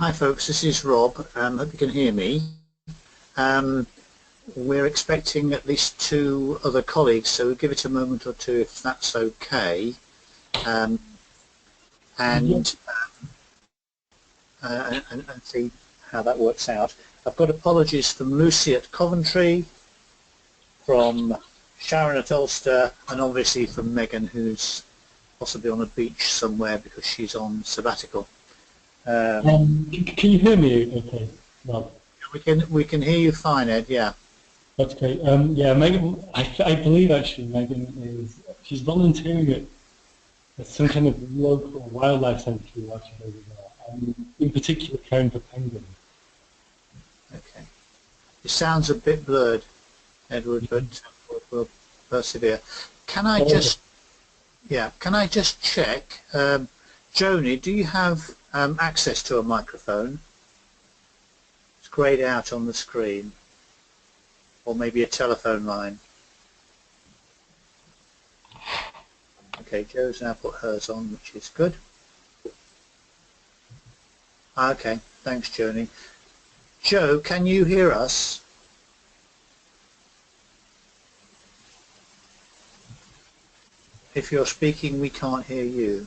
Hi folks, this is Rob. Hope you can hear me. Um, we're expecting at least two other colleagues, so we'll give it a moment or two if that's okay, um, Yep. and, and see how that works out. I've got apologies from Lucy at Coventry, from Sharon at Ulster, and obviously from Megan, who's possibly on a beach somewhere because she's on sabbatical. Can you hear me okay, Rob? We can hear you fine, Ed. Yeah. That's great. Yeah, Megan, I believe actually she's volunteering at some kind of local wildlife sanctuary watching over there, in particular caring for penguins. Okay. It sounds a bit blurred, Edward, but we'll persevere. Can I just, can I just check, Joni, do you have access to a microphone? It's greyed out on the screen, or maybe a telephone line. Okay, Joe's now put hers on, which is good. Okay, thanks, Joni. Joe, can you hear us? If you're speaking, we can't hear you.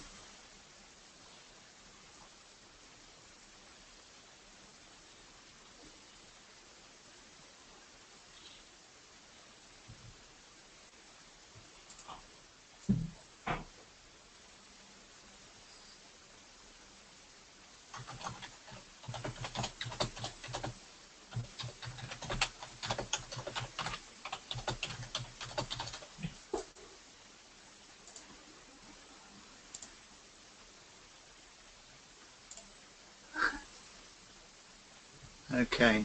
Okay,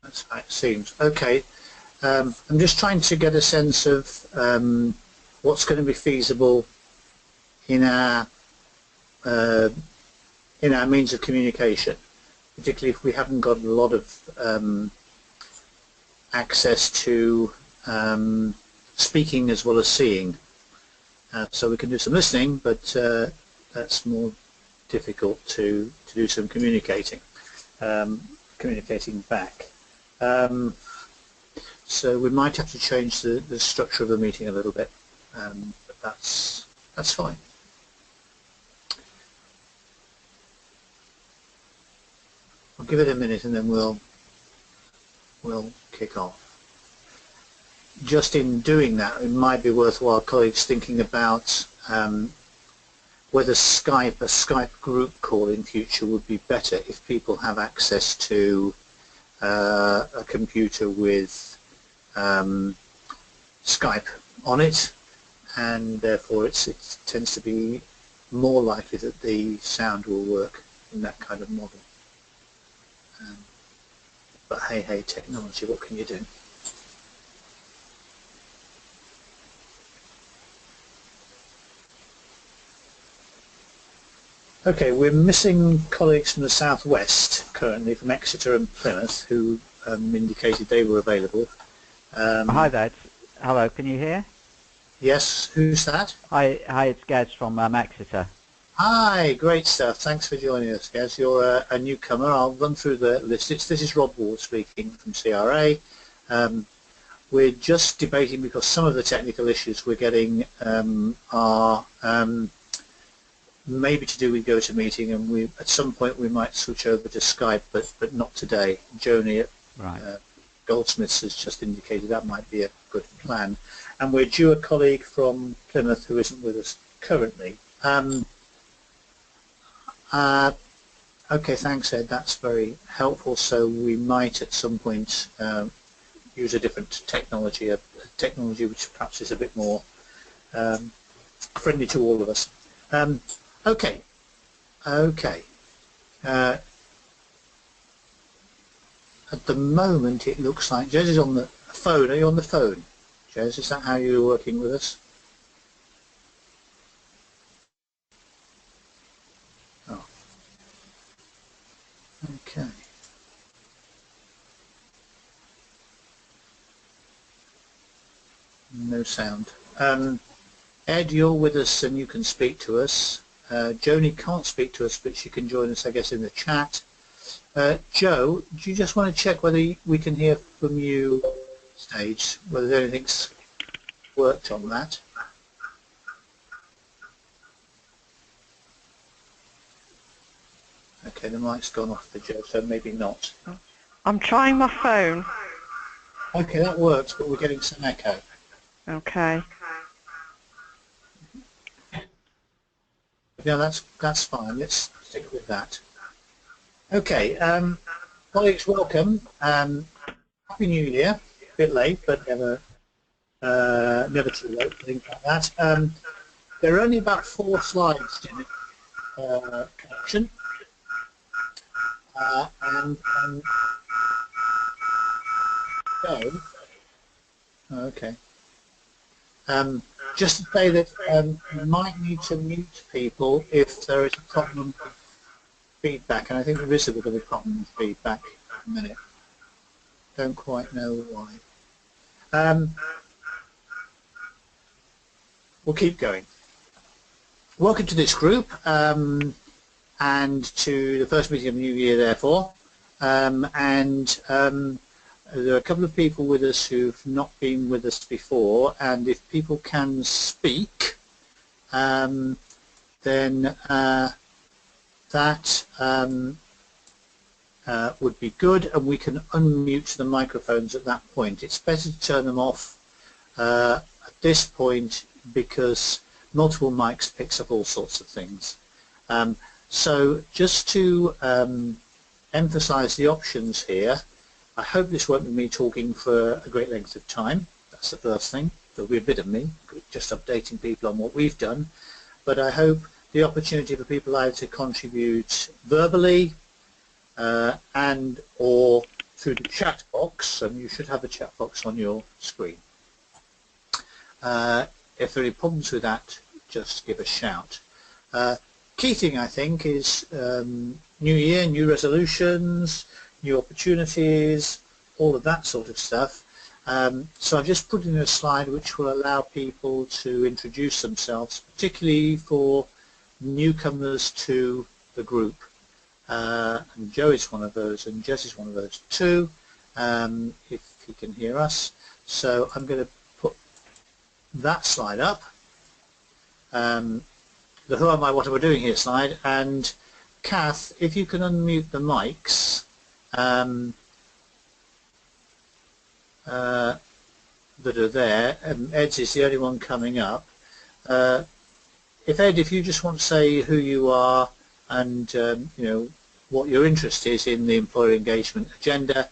that's how it seems. Okay, I'm just trying to get a sense of what's going to be feasible in our uh, means of communication, particularly if we haven't got a lot of access to speaking as well as seeing. So we can do some listening, but that's more difficult to do some communicating back. So we might have to change the structure of the meeting a little bit, but that's fine. I'll give it a minute and then we'll kick off. Just in doing that, it might be worthwhile colleagues thinking about whether a Skype group call in future would be better if people have access to a computer with Skype on it, and therefore it tends to be more likely that the sound will work in that kind of model. But hey, technology, what can you do? Okay, we're missing colleagues from the southwest currently, from Exeter and Plymouth, who indicated they were available. Hi there. Hello, can you hear? Yes, who's that? Hi, it's Gaz from Exeter. Hi, great stuff. Thanks for joining us, Gaz. You're a newcomer. I'll run through the list. This is Rob Ward speaking from CRA. We're just debating because some of the technical issues we're getting are maybe to do with GoToMeeting, and at some point we might switch over to Skype, but not today. Joni at Goldsmiths has just indicated that might be a good plan. And we're due a colleague from Plymouth who isn't with us currently. Okay, thanks Ed, that's very helpful. So we might at some point use a different technology, a technology which perhaps is a bit more friendly to all of us. Okay. At the moment it looks like Jez is on the phone. Are you on the phone? Jez, is that how you're working with us? Oh. Okay. No sound. Ed, you're with us and you can speak to us. Joni can't speak to us, but she can join us, I guess, in the chat. Joe, do you just want to check whether we can hear from you stage, whether anything's worked on that? Okay, the mic's gone off for Joe, so maybe not. I'm trying my phone. Okay, that works, but we're getting some echo. Okay. Yeah, that's fine. Let's stick with that. Okay, colleagues, welcome. Happy New Year. A bit late, but never too late for things like that. There are only about 4 slides in the collection, and so okay. Just to say that you might need to mute people if there is a problem with feedback, and I think there is a bit of a problem with feedback at the minute. Don't quite know why. We'll keep going. Welcome to this group, and to the first meeting of the new year, therefore. There are a couple of people with us who've not been with us before, and if people can speak, then that would be good, and we can unmute the microphones at that point. It's better to turn them off at this point because multiple mics picks up all sorts of things. So just to emphasize the options here, I hope this won't be me talking for a great length of time. That's the first thing. There'll be a bit of me, just updating people on what we've done. But I hope the opportunity for people either to contribute verbally and or through the chat box, and you should have a chat box on your screen. If there are any problems with that, just give a shout. Key thing, I think, is new year, new resolutions, new opportunities, all of that sort of stuff. So I've just put in a slide which will allow people to introduce themselves, particularly for newcomers to the group. And Joe is one of those, and Jess is one of those too, if he can hear us. So I'm going to put that slide up. The who am I, what am I doing here slide, and Kath, if you can unmute the mics that are there. Ed's is the only one coming up. If you just want to say who you are and you know what your interest is in the employer engagement agenda.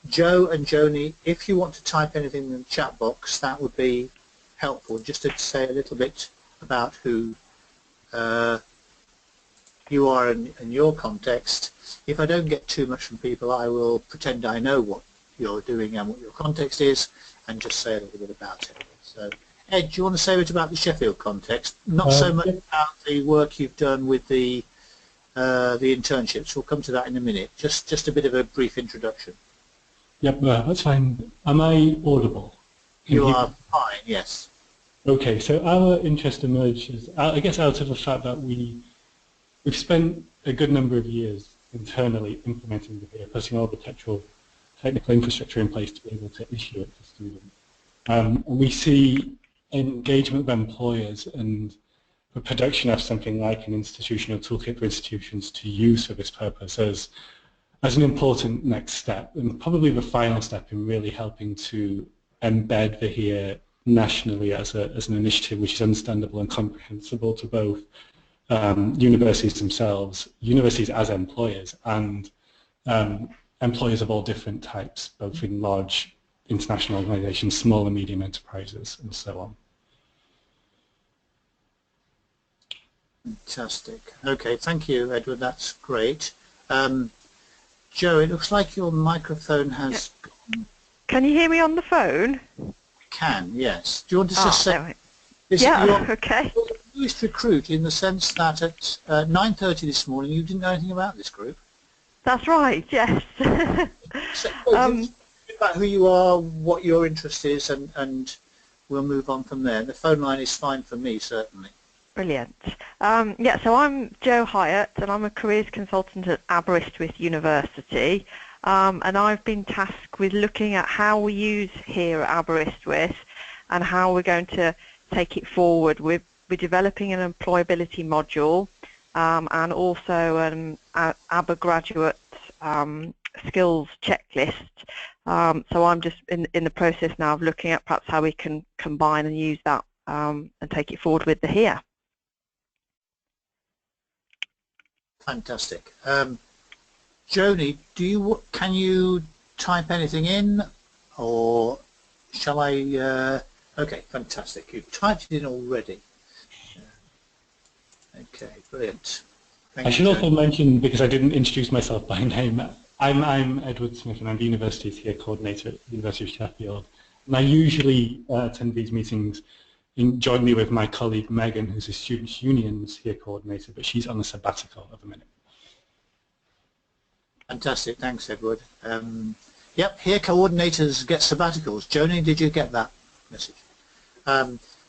Joe and Joni, if you want to type anything in the chat box, that would be helpful, just to say a little bit about who you are in your context. If I don't get too much from people, I will pretend I know what you're doing and what your context is, and just say a little bit about it. So, Ed, do you want to say a bit about the Sheffield context? Not so much about the work you've done with the internships. We'll come to that in a minute. Just a bit of a brief introduction. Yep, that's fine. Am I audible? You are fine, yes. Okay, so our interest emerges, I guess, out of the fact that we've spent a good number of years internally implementing the here, putting all the technical infrastructure in place to be able to issue it to students. And we see engagement with employers and the production of something like an institutional toolkit for institutions to use for this purpose as an important next step, and probably the final step in really helping to embed the here nationally as an initiative which is understandable and comprehensible to both universities themselves, universities as employers, and employers of all different types, both in large international organizations, small and medium enterprises, and so on. Fantastic. Okay, thank you, Edward. That's great. Joe, it looks like your microphone has gone. Can you hear me on the phone? Can, yes. Do you want to just say? Yeah, okay. You're the newest recruit in the sense that at 9:30 this morning you didn't know anything about this group. That's right, yes. So, about who you are, what your interest is, and we'll move on from there. The phone line is fine for me, certainly. Brilliant. Yeah, so I'm Jo Hyatt, and I'm a careers consultant at Aberystwyth University. And I've been tasked with looking at how we use here at Aberystwyth and how we're going to take it forward. We're developing an employability module and also an ABBA graduate skills checklist. So I'm just in the process now of looking at perhaps how we can combine and use that and take it forward with the here. Fantastic. Joni, can you type anything in, or shall I? Okay, fantastic. You've typed it in already. Okay, brilliant. I should also mention, because I didn't introduce myself by name, I'm Edward Smith, and I'm the University's here coordinator at the University of Sheffield. And I usually attend these meetings jointly with my colleague Megan, who's a Students' Unions here coordinator, but she's on a sabbatical at the minute. Fantastic, thanks Edward. Yep, here coordinators get sabbaticals. Joni, did you get that message?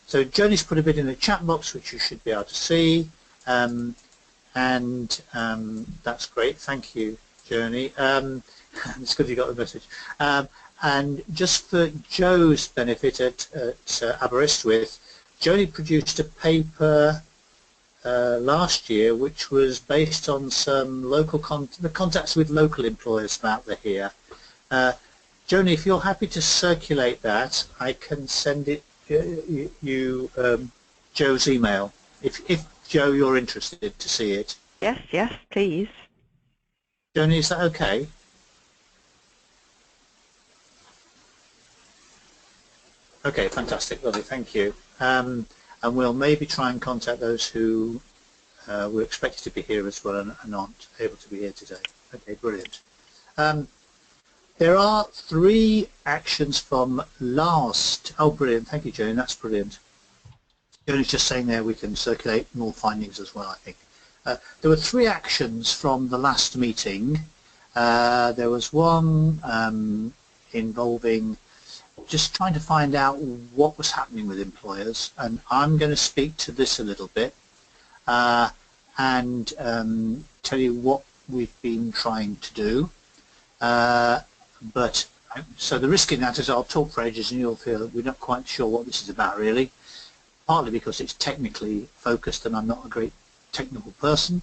So Joni's put a bit in the chat box, which you should be able to see, and that's great. Thank you, Joni. It's good you got the message. And just for Joe's benefit at Aberystwyth, Joni produced a paper last year which was based on some local contacts with local employers about the here. Joni, if you're happy to circulate that, I can send it you Joe's email. If Joe, you're interested to see it. Yes, please. Joni, is that okay? Okay, fantastic, lovely, thank you. And we'll maybe try and contact those who were expected to be here as well and are not able to be here today. Okay, brilliant. There are 3 actions from last. Oh, brilliant, thank you, Joni, that's brilliant. Joni's just saying there we can circulate more findings as well, I think. There were 3 actions from the last meeting. There was one involving just trying to find out what was happening with employers, and I'm going to speak to this a little bit and tell you what we've been trying to do. So the risk in that is I'll talk for ages and you'll feel that we're not quite sure what this is about really, partly because it's technically focused and I'm not a great technical person,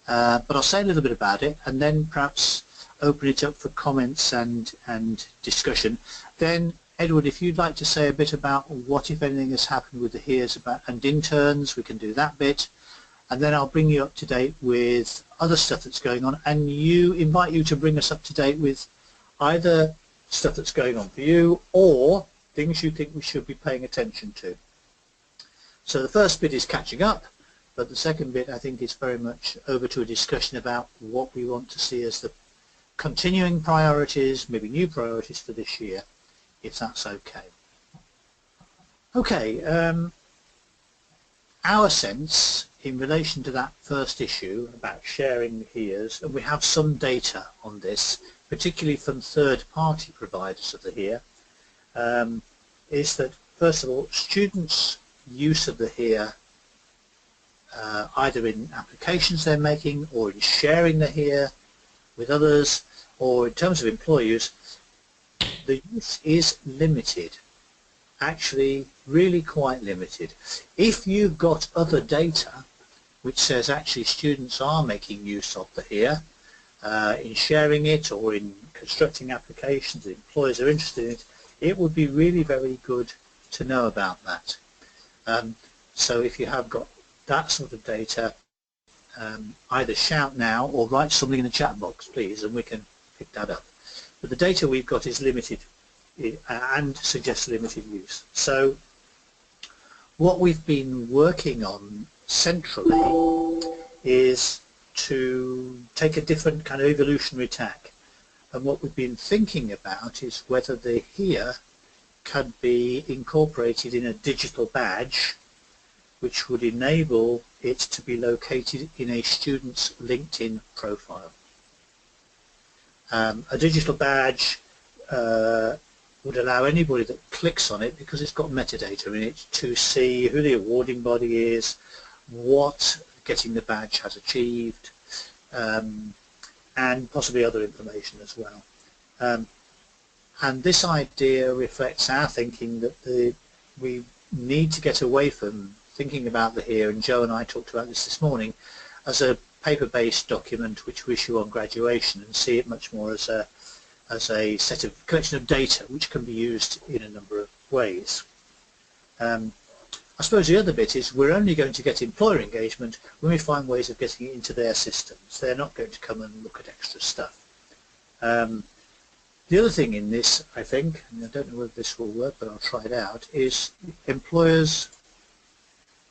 but I'll say a little bit about it and then perhaps open it up for comments and discussion. Then Edward, if you'd like to say a bit about what, if anything, has happened with the HEREs and interns, we can do that bit. And then I'll bring you up to date with other stuff that's going on and invite you to bring us up to date with either stuff that's going on for you or things you think we should be paying attention to. So the first bit is catching up, but the second bit I think is very much over to a discussion about what we want to see as the continuing priorities, maybe new priorities for this year, if that's okay. Okay, our sense in relation to that first issue about sharing the HEREs, and we have some data on this, particularly from third-party providers of the HERE, is that first of all, students' use of the HERE, either in applications they're making or in sharing the HERE with others, or in terms of employee use, the use is limited, actually really quite limited. If you've got other data which says actually students are making use of the HERE in sharing it or in constructing applications that employers are interested in it, it would be really very good to know about that. So if you have got that sort of data, either shout now or write something in the chat box, please, and we can pick that up. But the data we've got is limited and suggests limited use. So what we've been working on centrally is to take a different kind of evolutionary tack. And what we've been thinking about is whether the HERE could be incorporated in a digital badge which would enable it to be located in a student's LinkedIn profile. A digital badge would allow anybody that clicks on it, because it's got metadata in it, to see who the awarding body is, what getting the badge has achieved, and possibly other information as well. And this idea reflects our thinking that we need to get away from thinking about the here, and Joe and I talked about this morning, as a paper-based document which we issue on graduation, and see it much more as a set of collection of data which can be used in a number of ways. I suppose the other bit is we're only going to get employer engagement when we find ways of getting it into their systems. They're not going to come and look at extra stuff. The other thing in this, I think, and I don't know whether this will work, but I'll try it out, is employers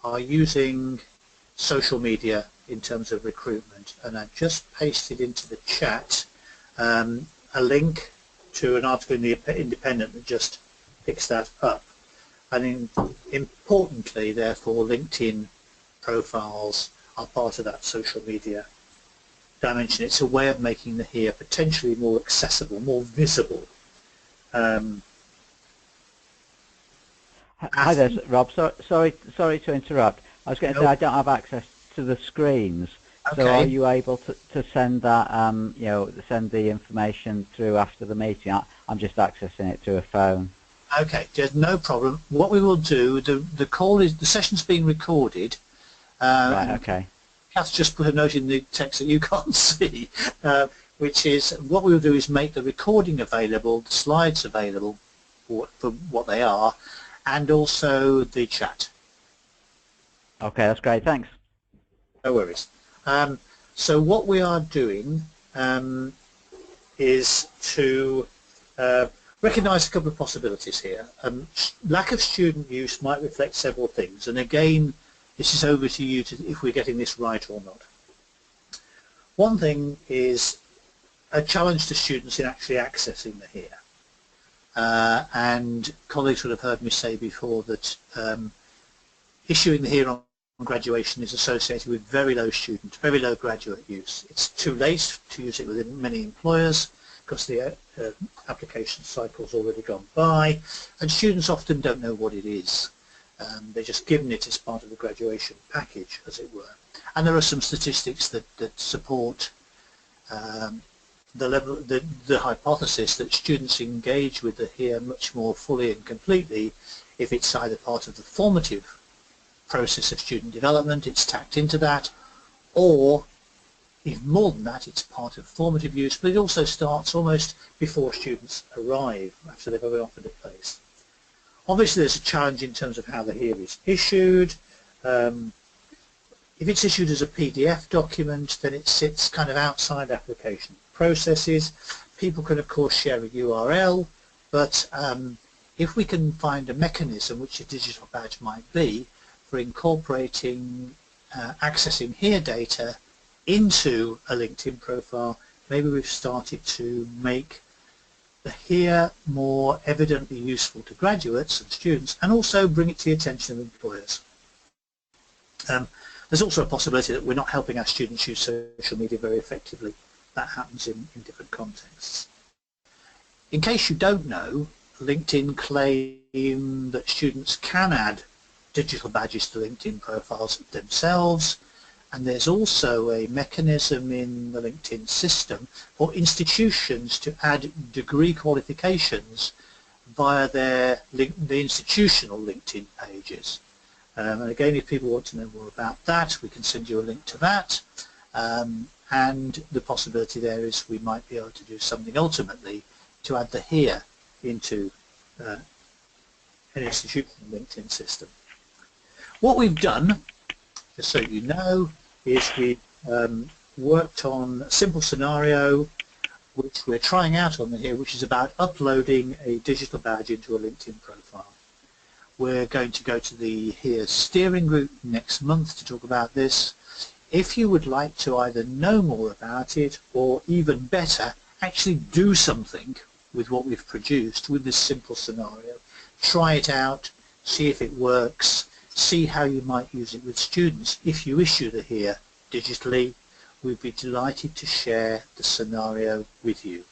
are using social media in terms of recruitment, and I've just pasted into the chat a link to an article in the Independent that just picks that up. And importantly, therefore, LinkedIn profiles are part of that social media dimension. It's a way of making the here potentially more accessible, more visible. Hi there, Rob. Sorry to interrupt. I was going to say I don't have access to the screens. Okay. So are you able to send that, send the information through after the meeting? I'm just accessing it through a phone. Okay, there's no problem. What we will do, the session's being recorded. Right. Okay. Kath's just put a note in the text that you can't see, which is what we will do is make the recording available, the slides available for what they are, and also the chat. Okay, that's great. Thanks. No worries. So what we are doing is to recognise a couple of possibilities here. Lack of student use might reflect several things, and again, this is over to you if we're getting this right or not. One thing is a challenge to students in actually accessing the here. And colleagues would have heard me say before that issuing the here on graduation is associated with very low graduate use. It's too late to use it within many employers because the application cycle's already gone by, and students often don't know what it is. They're just given it as part of the graduation package, as it were. And there are some statistics that support the hypothesis that students engage with the here much more fully and completely if it's either part of the formative process of student development, it's tacked into that, or even more than that, it's part of formative use, but it also starts almost before students arrive, after they've been offered a place. Obviously there's a challenge in terms of how the here is issued. If it's issued as a PDF document, then it sits kind of outside application processes. People can of course share a URL, but if we can find a mechanism, which a digital badge might be, for incorporating accessing here data into a LinkedIn profile, maybe we've started to make the here more evidently useful to graduates and students, and also bring it to the attention of employers. There's also a possibility that we're not helping our students use social media very effectively. That happens in different contexts. In case you don't know, LinkedIn claim that students can add digital badges to LinkedIn profiles themselves, and there's also a mechanism in the LinkedIn system for institutions to add degree qualifications via the institutional LinkedIn pages. And again, if people want to know more about that, we can send you a link to that. And the possibility there is we might be able to do something ultimately to add the here into an institutional LinkedIn system. What we've done, just so you know, is we've worked on a simple scenario which we're trying out on here, which is about uploading a digital badge into a LinkedIn profile. We're going to go to the here steering group next month to talk about this. If you would like to either know more about it, or even better, actually do something with what we've produced with this simple scenario, try it out, see if it works, see how you might use it with students. If you issue the here digitally, we'd be delighted to share the scenario with you.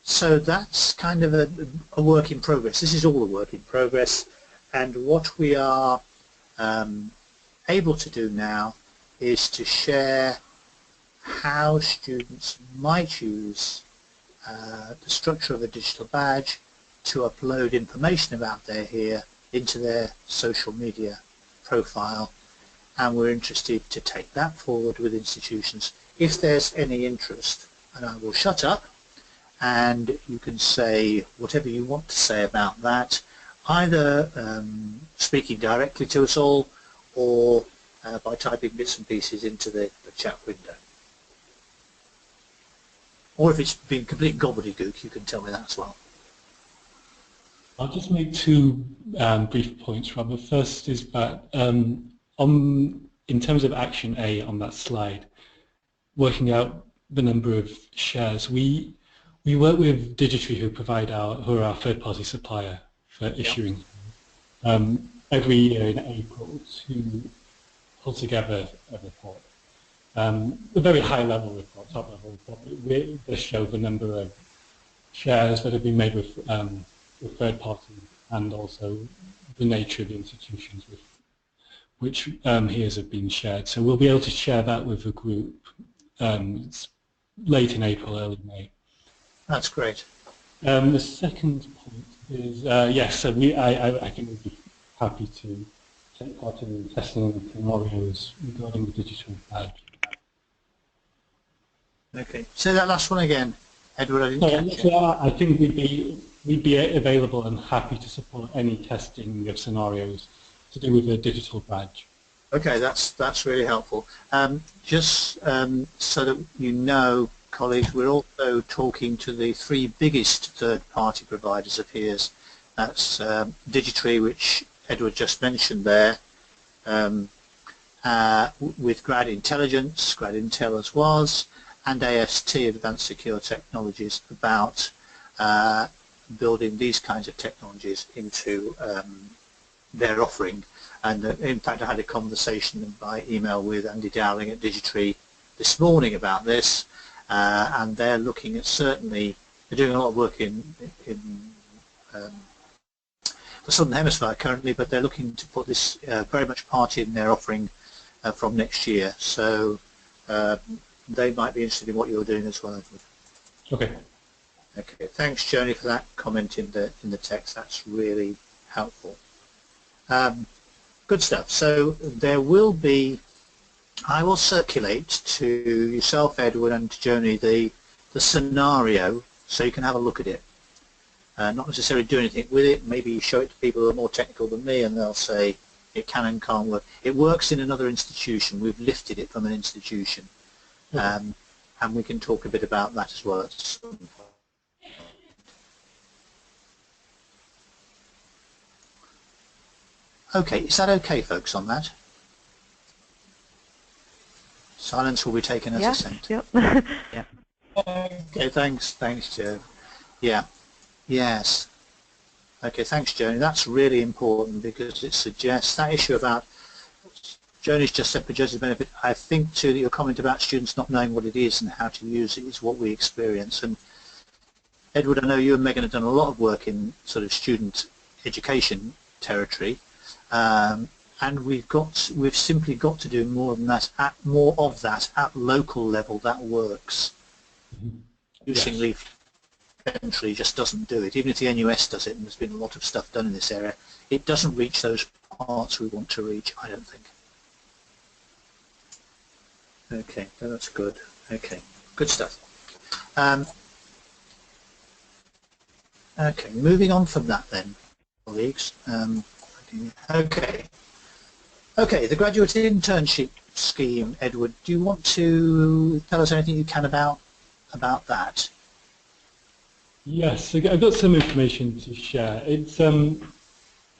So that's kind of a work in progress. This is all a work in progress, and what we are able to do now is to share how students might use the structure of a digital badge to upload information about their HERE into their social media profile, and we're interested to take that forward with institutions if there's any interest. And I will shut up and you can say whatever you want to say about that, either speaking directly to us all or by typing bits and pieces into the chat window. Or if it's been complete gobbledygook, you can tell me that as well. I'll just make two brief points, Rob. The first is that in terms of action A on that slide, working out the number of shares, we work with Digitree, who are our third-party supplier for issuing every year in April to pull together a report. A very high-level report, top-level report, that show the number of shares that have been made with third parties and also the nature of the institutions with which HEREs have been shared. So we'll be able to share that with the group late in April, early May. That's great. The second point is, yes, so I think we'd be happy to take part in testing scenarios regarding the digital badge. Okay. Say that last one again, Edward. I didn't catch it. I think we'd be available and happy to support any testing of scenarios to do with the digital badge. Okay, that's really helpful. Just so that you know, colleagues, we're also talking to the three biggest third-party providers of HEREs. That's Digitree, which Edward just mentioned there, with Grad Intelligence, Grad Intel as was, and AST, Advanced Secure Technologies, about building these kinds of technologies into their offering. And in fact, I had a conversation by email with Andy Dowling at Digitree this morning about this, and they're looking at they're doing a lot of work in the Southern Hemisphere currently, but they're looking to put this very much part in their offering from next year. So they might be interested in what you're doing as well, Edward. Okay. Okay. Thanks, Joni, for that comment in the text. That's really helpful. Good stuff. So there will be, I will circulate to yourself, Edward, and to Joni the scenario so you can have a look at it. Not necessarily do anything with it, maybe show it to people who are more technical than me and they'll say it can and can't work. It works in another institution. We've lifted it from an institution. And we can talk a bit about that as well at some point. Okay, is that okay, folks, on that? Silence will be taken as assent. Yep. Yeah. Okay, thanks, Joe. Yeah, yes. Okay, thanks, Joni. That's really important because it suggests that issue about, Joni's just said for Joseph's benefit, I think too that your comment about students not knowing what it is and how to use it is what we experience. And Edward, I know you and Megan have done a lot of work in sort of student education territory. And we've simply got to do more of that at local level that works. Using Leaf Entry just doesn't do it. Even if the NUS does it, and there's been a lot of stuff done in this area, it doesn't reach those parts we want to reach, I don't think. Okay, that's good. Okay, good stuff. Okay, moving on from that then, colleagues. Okay, the graduate internship scheme, Edward, do you want to tell us anything you can about that? Yes, I've got some information to share. It's I'm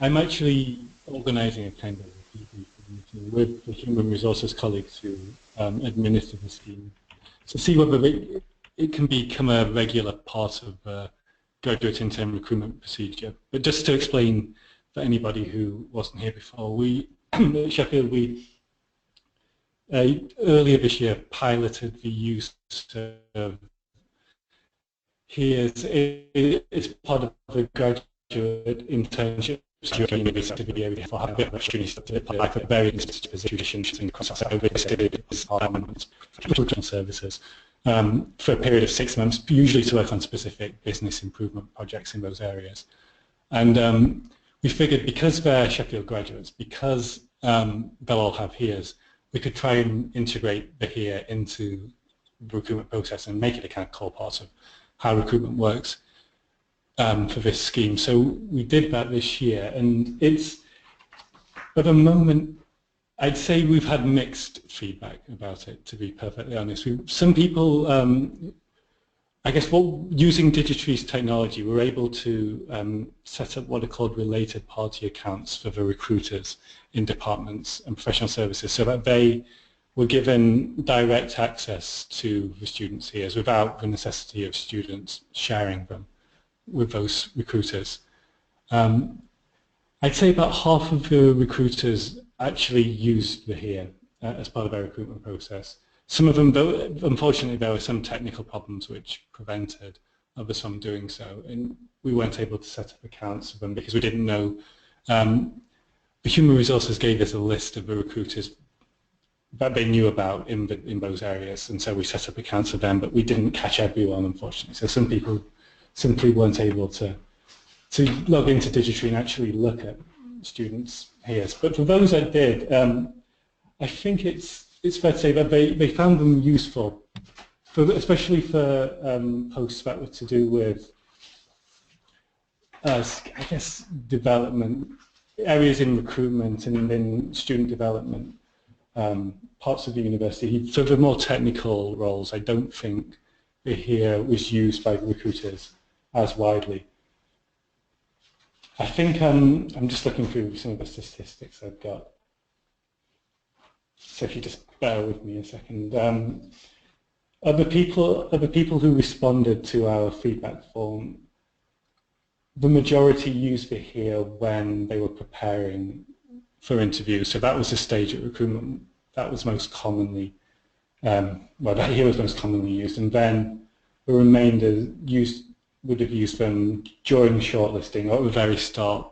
actually organising a kind of debriefing meeting with the human resources colleagues who administer the scheme to see whether it can become a regular part of graduate intern recruitment procedure. But just to explain for anybody who wasn't here before, at Sheffield, we earlier this year piloted the use of HEREs. It's part of the graduate internship to be able to have the opportunity to apply for various positions and overseas departments, professional services, for a period of 6 months, usually to work on specific business improvement projects in those areas. And we figured because they're Sheffield graduates, because they'll all have HEREs, we could try and integrate the HERE into the recruitment process and make it a kind of core part of how recruitment works for this scheme. So we did that this year, and it's, at the moment, I'd say we've had mixed feedback about it, to be perfectly honest. Some people, I guess, using Digitree's technology, we're able to set up what are called related party accounts for the recruiters in departments and professional services, so that they were given direct access to the students' HEREs without the necessity of students sharing them with those recruiters. I'd say about half of the recruiters actually used the HERE as part of their recruitment process. Some of them, though, unfortunately, there were some technical problems which prevented others from doing so, and we weren't able to set up accounts for them because we didn't know. The Human Resources gave us a list of the recruiters that they knew about in those areas, and so we set up accounts for them, but we didn't catch everyone, unfortunately. So some people simply weren't able to log into Digitree and actually look at students' HEREs. But for those that did, I think it's fair to say that they found them useful, especially for posts that were to do with, I guess, development, areas in recruitment and in student development, parts of the university. For the more technical roles, I don't think the HERE was used by recruiters as widely. I think I'm just looking through some of the statistics I've got. So if you just bear with me a second. Of the people who responded to our feedback form, the majority used the HERE when they were preparing for interviews. So that was the stage at recruitment that was most commonly, well, that HERE was most commonly used, and then the remainder would have used them during shortlisting or at the very start,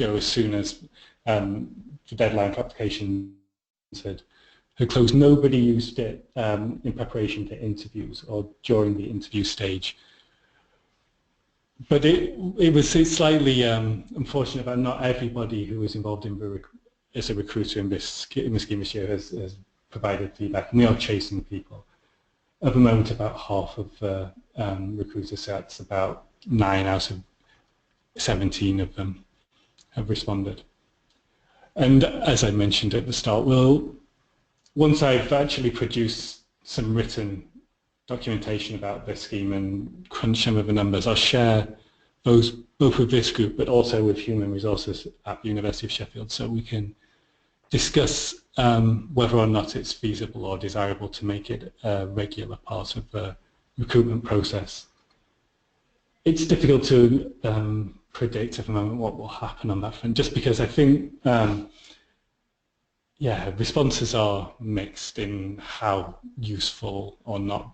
as soon as the deadline for applications had closed. Nobody used it in preparation for interviews or during the interview stage. But it's slightly unfortunate that not everybody who was involved as a recruiter in this scheme this year has provided feedback, and we are chasing people. At the moment, about half of the recruiter sets, about 9 out of 17 of them have responded. And as I mentioned at the start, once I've actually produced some written documentation about this scheme and crunch some of the numbers, I'll share those both with this group but also with Human Resources at the University of Sheffield, so we can discuss whether or not it's feasible or desirable to make it a regular part of the recruitment process. It's difficult to predict at the moment what will happen on that front, just because I think responses are mixed in how useful or not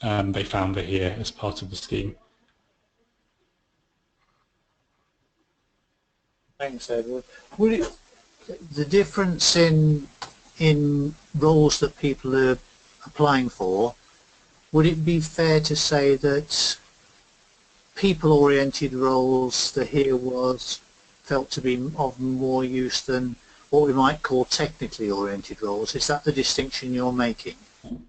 they found the HERE as part of the scheme. Thanks, Edward. The difference in roles that people are applying for, would it be fair to say that people-oriented roles, the HERE was felt to be of more use than what we might call technically oriented roles? Is that the distinction you're making?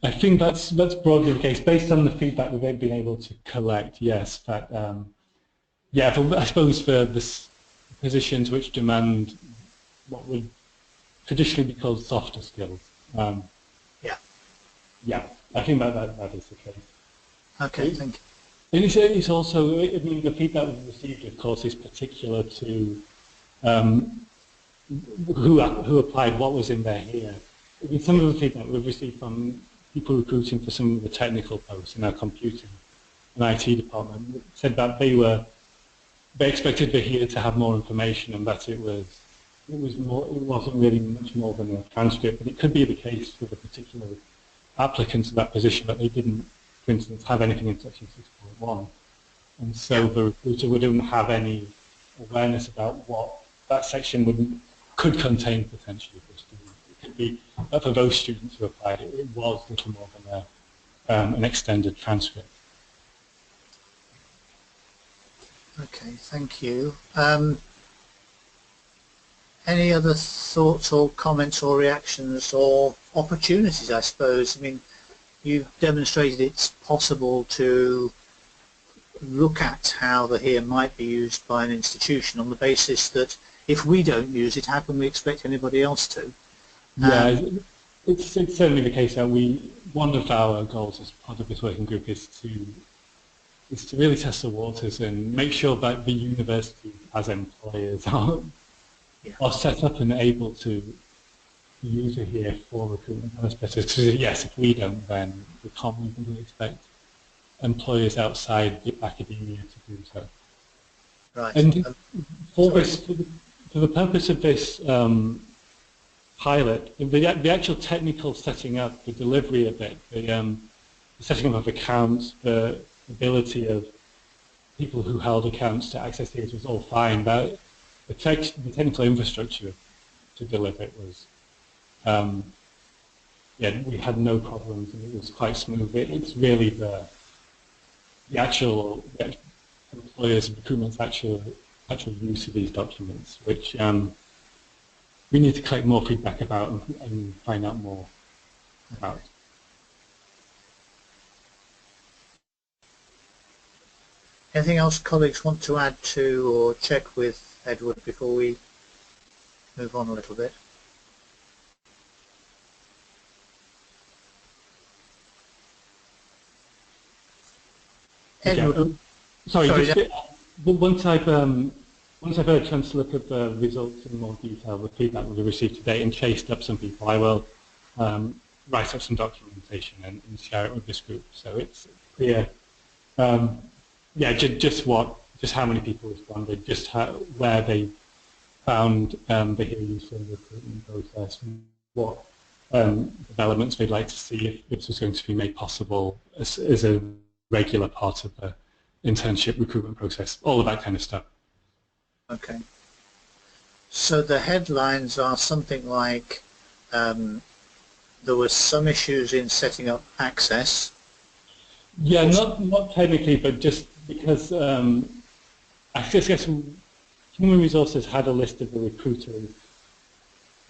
I think that's broadly the case. Based on the feedback we've been able to collect, yes. That, I suppose for the positions which demand what would traditionally be called softer skills. Yeah, I think that is the case. Okay, thank you. And it's also, I mean, the feedback we've received, of course, is particular to who applied, what was in their HERE. I mean, some of the feedback we've received from people recruiting for some of the technical posts in our computing and IT department said that they expected the HERE to have more information, and that it wasn't really much more than a transcript. But it could be the case with a particular applicant to that position that they didn't, for instance, have anything in section 6.1, and so the recruiter wouldn't have any awareness about what that section could contain potentially for students. It could be, but for those students who applied, it was little more than an extended transcript. Okay, thank you. Any other thoughts or comments or reactions or opportunities, I suppose? I mean, you've demonstrated it's possible to look at how the HERE might be used by an institution on the basis that if we don't use it, how can we expect anybody else to? Yeah, it's certainly the case that one of our goals as part of this working group is to really test the waters and make sure that the university as employers are set up and able to use it here for recruitment purposes. Because yes, if we don't, then we can't really expect employers outside the academia to do so. Right. And for the purpose of this pilot, the actual technical setting up, the delivery of it, the setting up of accounts, the ability of people who held accounts to access it was all fine, but the technical infrastructure to deliver it was, we had no problems and it was quite smooth. It's really the actual employers and recruitment's actual use of these documents, which we need to collect more feedback about and find out more about. Anything else colleagues want to add to or check with Edward before we move on a little bit? Edward. Sorry, once I've had a chance to look at the results in more detail, the feedback we received today, and chased up some people, I will write up some documentation and share it with this group, so it's clear. Just how many people responded, where they found the HERE useful in the recruitment process, and what developments they'd like to see if this was going to be made possible as a regular part of the internship recruitment process, all of that kind of stuff. Okay. So the headlines are something like there were some issues in setting up access. Yeah, not technically, but just because I guess Human Resources had a list of the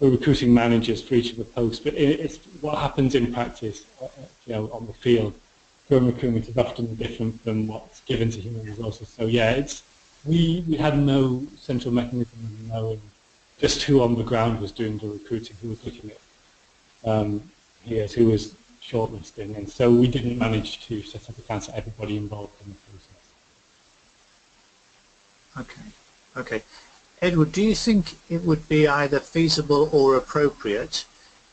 recruiting managers for each of the posts, but it's what happens in practice, on the field during recruitment is often different from what's given to Human Resources. So yeah, we had no central mechanism of knowing just who on the ground was doing the recruiting, who was looking at who was shortlisting, and so we didn't manage to set up accounts for everybody involved in the process. Okay. Edward, do you think it would be either feasible or appropriate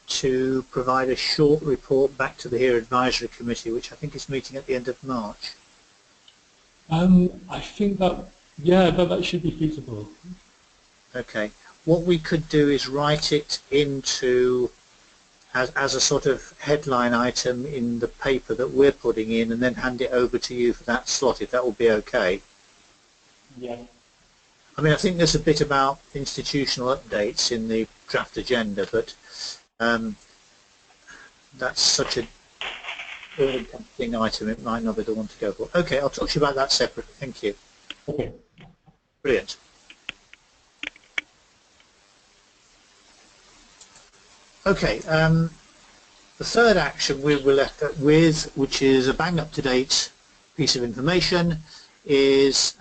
to provide a short report back to the HERE Advisory Committee, which I think is meeting at the end of March? I think that should be feasible. Okay. What we could do is write it into as a sort of headline item in the paper that we're putting in, and then hand it over to you for that slot, if that will be okay. Yeah. I mean, I think there's a bit about institutional updates in the draft agenda, but that's such a all-encompassing item, it might not be the one to go for. Okay, I'll talk to you about that separately. Thank you. Okay. Brilliant. Okay, the third action we were left with, which is a bang up-to-date piece of information, is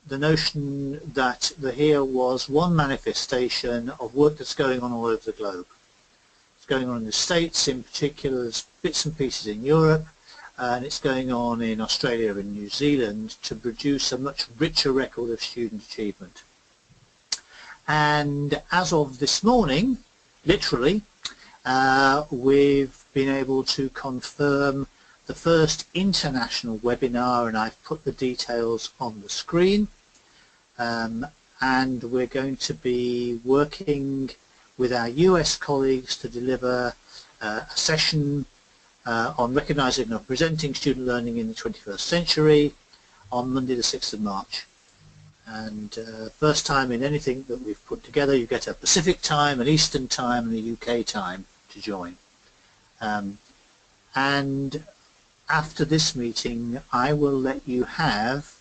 the notion that the HERE was one manifestation of work that's going on all over the globe. It's going on in the States in particular, there's bits and pieces in Europe, and it's going on in Australia and New Zealand to produce a much richer record of student achievement. And as of this morning, literally, we've been able to confirm the first international webinar, and I've put the details on the screen, and we're going to be working with our US colleagues to deliver a session on recognising and presenting student learning in the 21st century on Monday the 6th of March. And first time in anything that we've put together, you get a Pacific time, an Eastern time, and a UK time to join. And after this meeting, I will let you have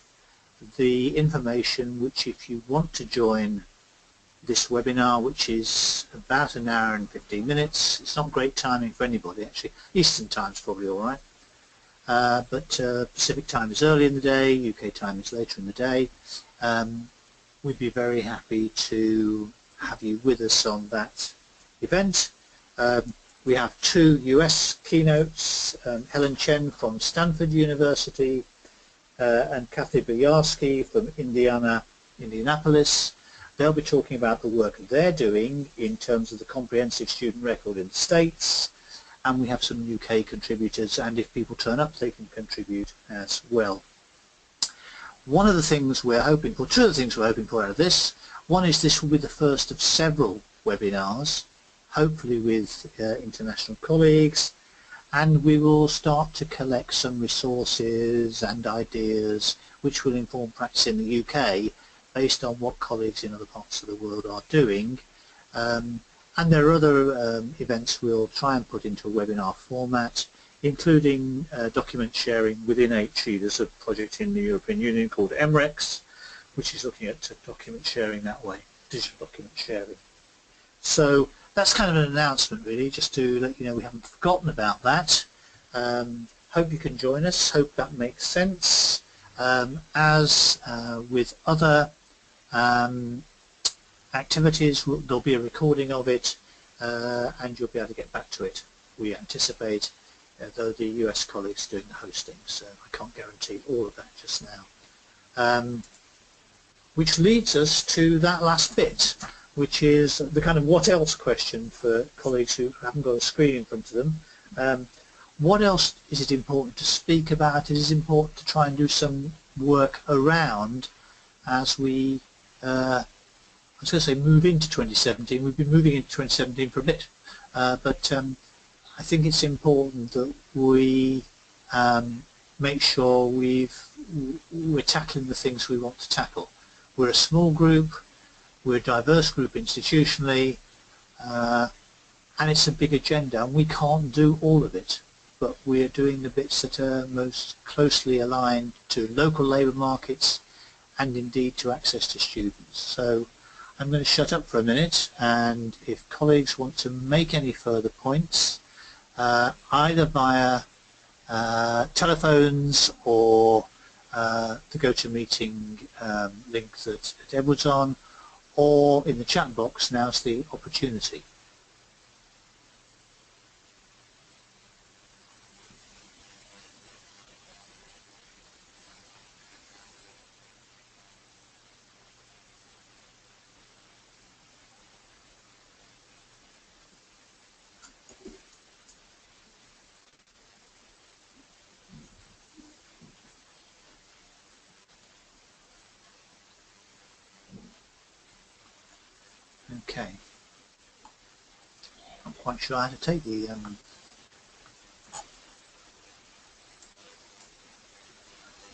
the information which, if you want to join this webinar, which is about an hour and 15 minutes, it's not great timing for anybody actually. Eastern time's probably all right, but Pacific time is early in the day, UK time is later in the day. We'd be very happy to have you with us on that event. We have 2 US keynotes, Helen Chen from Stanford University and Kathy Boyarsky from Indianapolis. They'll be talking about the work they're doing in terms of the comprehensive student record in the States, and we have some UK contributors, and if people turn up they can contribute as well. One of the things we're hoping for, 2 of the things we're hoping for out of this, one is this will be the first of several webinars, hopefully with international colleagues, and we will start to collect some resources and ideas which will inform practice in the UK based on what colleagues in other parts of the world are doing. And there are other events we'll try and put into a webinar format, including document sharing within HE. There's a project in the European Union called MREX, which is looking at document sharing that way, digital document sharing. So that's kind of an announcement really, just to let you know we haven't forgotten about that. Hope you can join us, hope that makes sense. As with other activities, there'll be a recording of it and you'll be able to get back to it. We anticipate, though the US colleagues are doing the hosting, so I can't guarantee all of that just now. Which leads us to that last bit, which is the kind of what else question for colleagues who haven't got a screen in front of them. What else is it important to speak about? It is important to try and do some work around as we, I was going to say move into 2017. We've been moving into 2017 for a bit, but I think it's important that we make sure we're tackling the things we want to tackle. We're a small group, we're a diverse group institutionally, and it's a big agenda, and we can't do all of it, but we're doing the bits that are most closely aligned to local labour markets and indeed to access to students. So I'm going to shut up for a minute, and if colleagues want to make any further points, either via telephones or the GoToMeeting link that Edward's on, or in the chat box, now's the opportunity. Okay. Not quite sure how to take the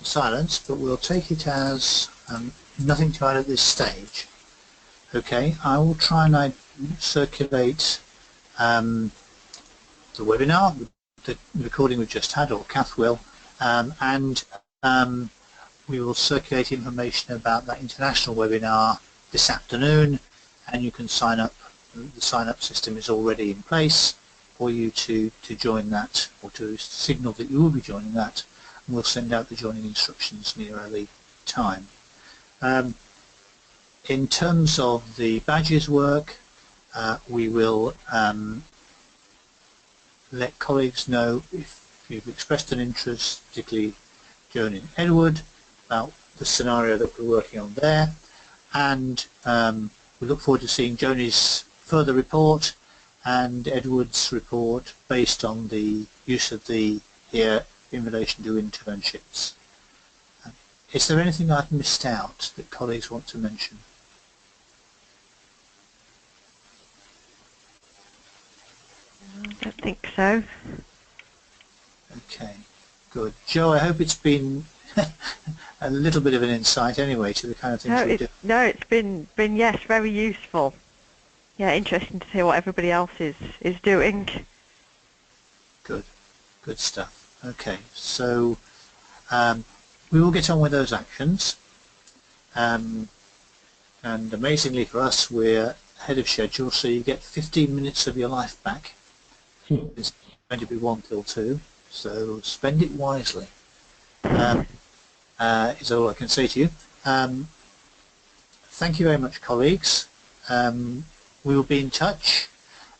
silence, but we'll take it as nothing to add at this stage. Okay, I will try and circulate the webinar, the recording we've just had, or Kath will, and we will circulate information about that international webinar this afternoon, and you can sign up. The sign-up system is already in place for you to join that, or to signal that you will be joining that, and we'll send out the joining instructions near early time. In terms of the badges work, we will let colleagues know if you've expressed an interest, particularly Joan and Edward, about the scenario that we're working on there, and we look forward to seeing Joni's further report and Edward's report based on the use of the here in relation to internships. Is there anything I've missed out that colleagues want to mention? I don't think so. Okay, good. Joe, I hope it's been a little bit of an insight anyway to the kind of things No, we do. it's been yes, very useful. Yeah, interesting to hear what everybody else is doing. Good stuff. Okay, so we will get on with those actions. And amazingly for us, we're ahead of schedule, so you get 15 minutes of your life back. It's going to be 1 till 2, so spend it wisely. Is all I can say to you. Thank you very much, colleagues. We will be in touch,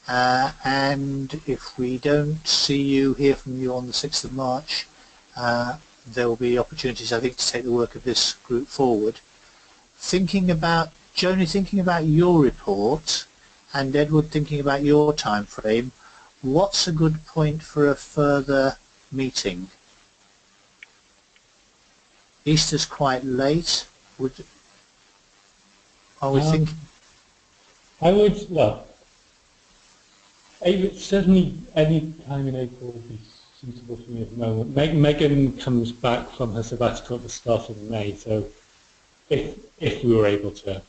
and if we don't hear from you on the 6th of March, there will be opportunities, I think, to take the work of this group forward. Joni, thinking about your report, and Edward thinking about your time frame, what's a good point for a further meeting? Easter's quite late. Are we thinking? I would, well, certainly any time in April would be suitable for me at the moment. Megan comes back from her sabbatical at the start of May, so if we were able to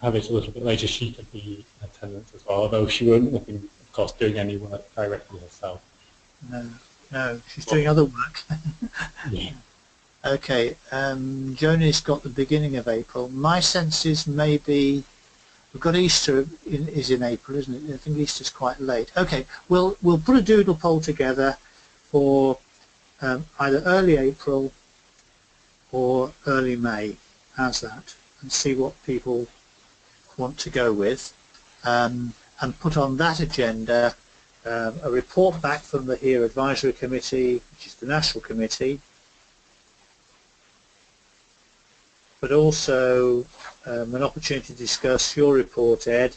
have it a little bit later, she could be in attendance as well, although she wouldn't be, of course, doing any work directly herself. No, she's doing other work. Yeah. Okay, Joni's got the beginning of April. My sense is maybe we've got Easter is in April, isn't it? I think Easter's quite late. Okay, we'll put a doodle poll together for either early April or early May. How's that? And see what people want to go with, and put on that agenda a report back from the HERE Advisory Committee, which is the National Committee, but also an opportunity to discuss your report, Ed,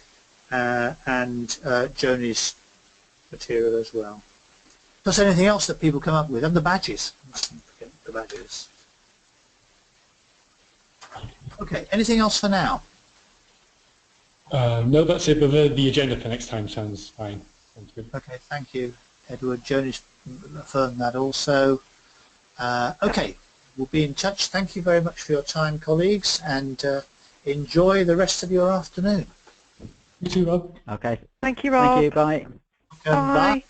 and Joni's material as well. Plus anything else that people come up with, and the badges. Mustn't forget the badges. Okay, anything else for now? No, that's it, but the agenda for next time sounds fine. Sounds good. Okay, thank you, Edward. Joni's affirmed that also. Okay, we'll be in touch. Thank you very much for your time, colleagues, and enjoy the rest of your afternoon. You too, Rob. Okay. Thank you, Rob. Thank you. Bye. Bye.